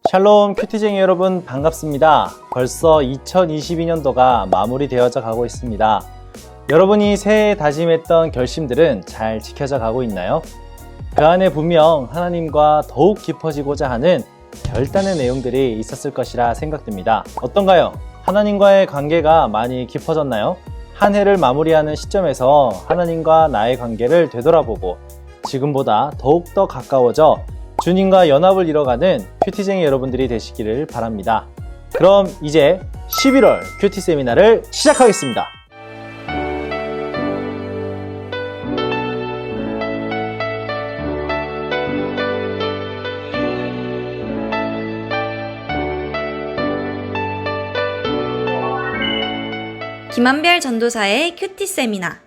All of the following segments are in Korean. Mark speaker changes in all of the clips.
Speaker 1: 샬롬 큐티쟁이 여러분 반갑습니다. 벌써 2022년도가 마무리되어져 가고 있습니다. 여러분이 새해 다짐했던 결심들은 잘 지켜져 가고 있나요? 그 안에 분명 하나님과 더욱 깊어지고자 하는 별다른 내용들이 있었을 것이라 생각됩니다. 어떤가요? 하나님과의 관계가 많이 깊어졌나요? 한 해를 마무리하는 시점에서 하나님과 나의 관계를 되돌아보고 지금보다 더욱더 가까워져 주님과 연합을 이뤄가는 큐티쟁이 여러분들이 되시기를 바랍니다. 그럼 이제 11월 큐티 세미나를 시작하겠습니다.
Speaker 2: 김한별 전도사의 큐티 세미나.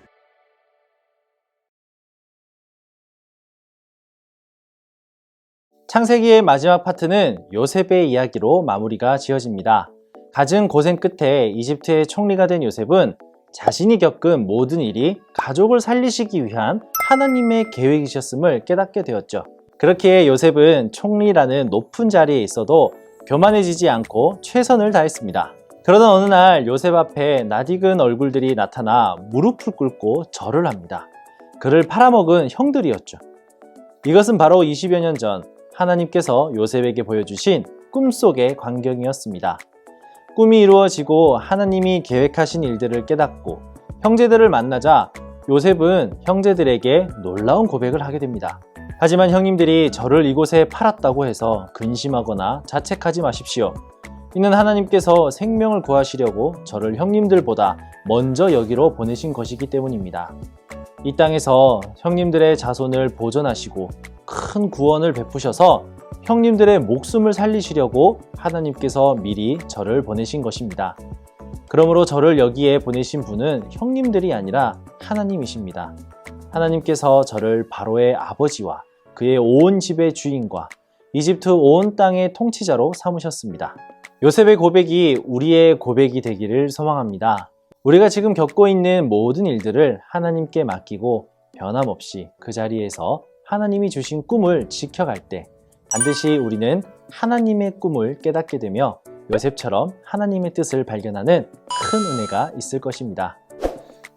Speaker 1: 창세기의 마지막 파트는 요셉의 이야기로 마무리가 지어집니다. 갖은 고생 끝에 이집트의 총리가 된 요셉은 자신이 겪은 모든 일이 가족을 살리시기 위한 하나님의 계획이셨음을 깨닫게 되었죠. 그렇기에 요셉은 총리라는 높은 자리에 있어도 교만해지지 않고 최선을 다했습니다. 그러던 어느 날 요셉 앞에 낯익은 얼굴들이 나타나 무릎을 꿇고 절을 합니다. 그를 팔아먹은 형들이었죠. 이것은 바로 20여 년 전 하나님께서 요셉에게 보여주신 꿈속의 광경이었습니다. 꿈이 이루어지고 하나님이 계획하신 일들을 깨닫고 형제들을 만나자 요셉은 형제들에게 놀라운 고백을 하게 됩니다. 하지만 형님들이 저를 이곳에 팔았다고 해서 근심하거나 자책하지 마십시오. 이는 하나님께서 생명을 구하시려고 저를 형님들보다 먼저 여기로 보내신 것이기 때문입니다. 이 땅에서 형님들의 자손을 보존하시고 큰 구원을 베푸셔서 형님들의 목숨을 살리시려고 하나님께서 미리 저를 보내신 것입니다. 그러므로 저를 여기에 보내신 분은 형님들이 아니라 하나님이십니다. 하나님께서 저를 바로의 아버지와 그의 온 집의 주인과 이집트 온 땅의 통치자로 삼으셨습니다. 요셉의 고백이 우리의 고백이 되기를 소망합니다. 우리가 지금 겪고 있는 모든 일들을 하나님께 맡기고 변함없이 그 자리에서 하나님이 주신 꿈을 지켜갈 때 반드시 우리는 하나님의 꿈을 깨닫게 되며 요셉처럼 하나님의 뜻을 발견하는 큰 은혜가 있을 것입니다.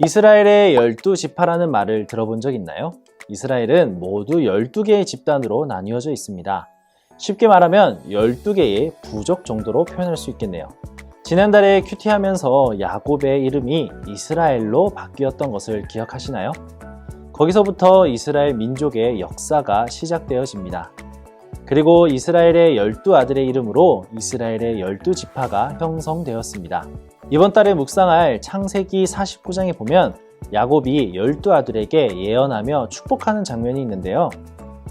Speaker 1: 이스라엘의 12지파라는 말을 들어본 적 있나요? 이스라엘은 모두 12개의 집단으로 나뉘어져 있습니다. 쉽게 말하면 12개의 부족 정도로 표현할 수 있겠네요. 지난달에 큐티하면서 야곱의 이름이 이스라엘로 바뀌었던 것을 기억하시나요? 거기서부터 이스라엘 민족의 역사가 시작되어집니다. 그리고 이스라엘의 12아들의 이름으로 이스라엘의 12지파가 형성되었습니다. 이번 달에 묵상할 창세기 49장에 보면 야곱이 12아들에게 예언하며 축복하는 장면이 있는데요.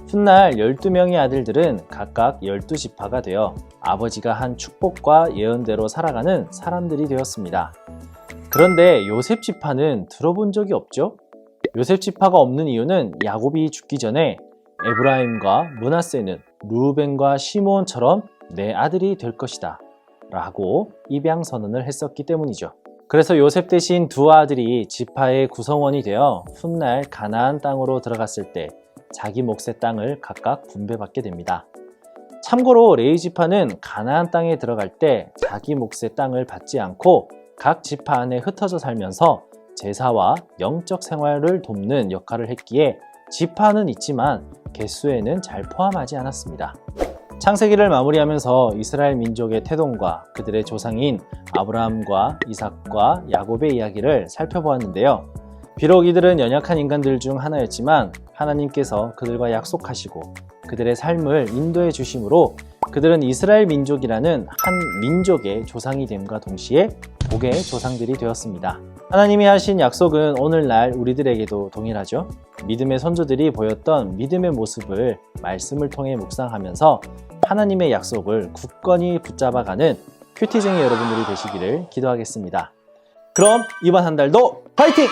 Speaker 1: 훗날 12명의 아들들은 각각 12지파가 되어 아버지가 한 축복과 예언대로 살아가는 사람들이 되었습니다. 그런데 요셉 지파는 들어본 적이 없죠? 요셉 지파가 없는 이유는 야곱이 죽기 전에 에브라임과 므낫세는 루벤과 시므온처럼 내 아들이 될 것이다 라고 입양 선언을 했었기 때문이죠. 그래서 요셉 대신 두 아들이 지파의 구성원이 되어 훗날 가나안 땅으로 들어갔을 때 자기 몫의 땅을 각각 분배받게 됩니다. 참고로 레위 지파는 가나안 땅에 들어갈 때 자기 몫의 땅을 받지 않고 각 지파 안에 흩어져 살면서 제사와 영적 생활을 돕는 역할을 했기에 지파는 있지만 개수에는 잘 포함하지 않았습니다. 창세기를 마무리하면서 이스라엘 민족의 태동과 그들의 조상인 아브라함과 이삭과 야곱의 이야기를 살펴보았는데요. 비록 이들은 연약한 인간들 중 하나였지만 하나님께서 그들과 약속하시고 그들의 삶을 인도해 주심으로 그들은 이스라엘 민족이라는 한 민족의 조상이 됨과 동시에 복의 조상들이 되었습니다. 하나님이 하신 약속은 오늘날 우리들에게도 동일하죠. 믿음의 선조들이 보였던 믿음의 모습을 말씀을 통해 묵상하면서 하나님의 약속을 굳건히 붙잡아가는 큐티쟁이 여러분들이 되시기를 기도하겠습니다. 그럼 이번 한 달도 파이팅!